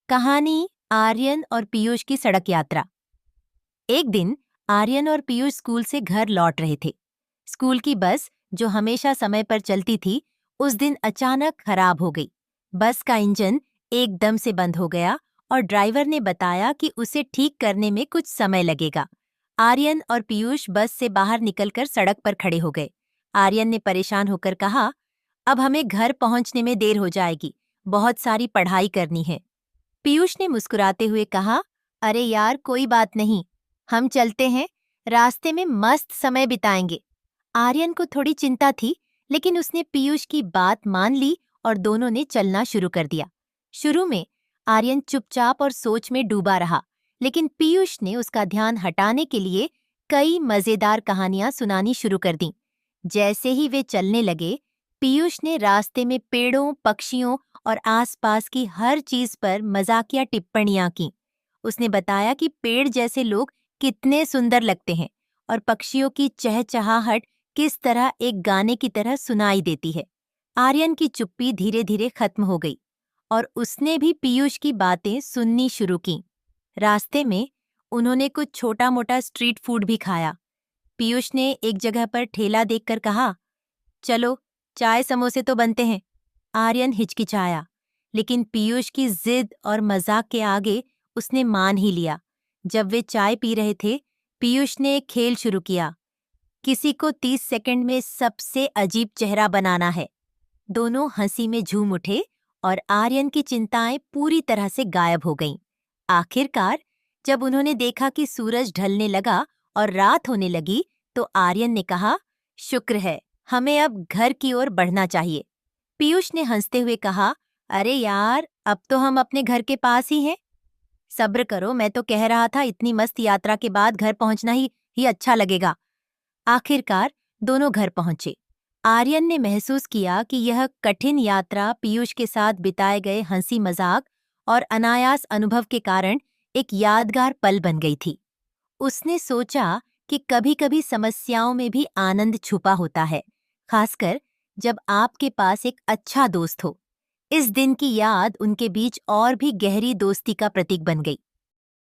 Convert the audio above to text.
कहानी आर्यन और पीयूष की सड़क यात्रा। एक दिन आर्यन और पीयूष स्कूल से घर लौट रहे थे। स्कूल की बस जो हमेशा समय पर चलती थी, उस दिन अचानक खराब हो गई। बस का इंजन एकदम से बंद हो गया और ड्राइवर ने बताया कि उसे ठीक करने में कुछ समय लगेगा। आर्यन और पीयूष बस से बाहर निकलकर सड़क पर खड़े हो गए। आर्यन ने परेशान होकर कहा, अब हमें घर पहुंचने में देर हो जाएगी, बहुत सारी पढ़ाई करनी है। पीयूष ने मुस्कुराते हुए कहा, अरे यार कोई बात नहीं, हम चलते हैं, रास्ते में मस्त समय बिताएंगे। आर्यन को थोड़ी चिंता थी, लेकिन उसने पीयूष की बात मान ली और दोनों ने चलना शुरू कर दिया। शुरू में आर्यन चुपचाप और सोच में डूबा रहा, लेकिन पीयूष ने उसका ध्यान हटाने के लिए कई मजेदार कहानियां सुनानी शुरू कर दीं। जैसे ही वे चलने लगे, पीयूष ने रास्ते में पेड़ों, पक्षियों और आसपास की हर चीज पर मजाकिया टिप्पणियां की। उसने बताया कि पेड़ जैसे लोग कितने सुंदर लगते हैं और पक्षियों की चहचहाहट किस तरह एक गाने की तरह सुनाई देती है। आर्यन की चुप्पी धीरे धीरे खत्म हो गई और उसने भी पीयूष की बातें सुननी शुरू की। रास्ते में उन्होंने कुछ छोटा मोटा स्ट्रीट फूड भी खाया। पीयूष ने एक जगह पर ठेला देखकर कहा, चलो चाय समोसे तो बनते हैं। आर्यन हिचकिचाया, लेकिन पीयूष की जिद और मजाक के आगे उसने मान ही लिया। जब वे चाय पी रहे थे, पीयूष ने एक खेल शुरू किया। किसी को 30 सेकंड में सबसे अजीब चेहरा बनाना है। दोनों हंसी में झूम उठे और आर्यन की चिंताएं पूरी तरह से गायब हो गईं। आखिरकार जब उन्होंने देखा कि सूरज ढलने लगा और रात होने लगी, तो आर्यन ने कहा, शुक्र है, हमें अब घर की ओर बढ़ना चाहिए। पीयूष ने हंसते हुए कहा, अरे यार, अब तो हम अपने घर के पास ही हैं। सब्र करो, मैं तो कह रहा था इतनी मस्त यात्रा के बाद घर पहुंचना ही अच्छा लगेगा। आखिरकार दोनों घर पहुंचे। आर्यन ने महसूस किया कि यह कठिन यात्रा पीयूष के साथ बिताए गए हंसी मजाक और अनायास अनुभव के कारण एक यादगार पल बन गई थी। उसने सोचा कि कभी-कभी समस्याओं में भी आनंद छुपा होता है, खासकर जब आपके पास एक अच्छा दोस्त हो। इस दिन की याद उनके बीच और भी गहरी दोस्ती का प्रतीक बन गई।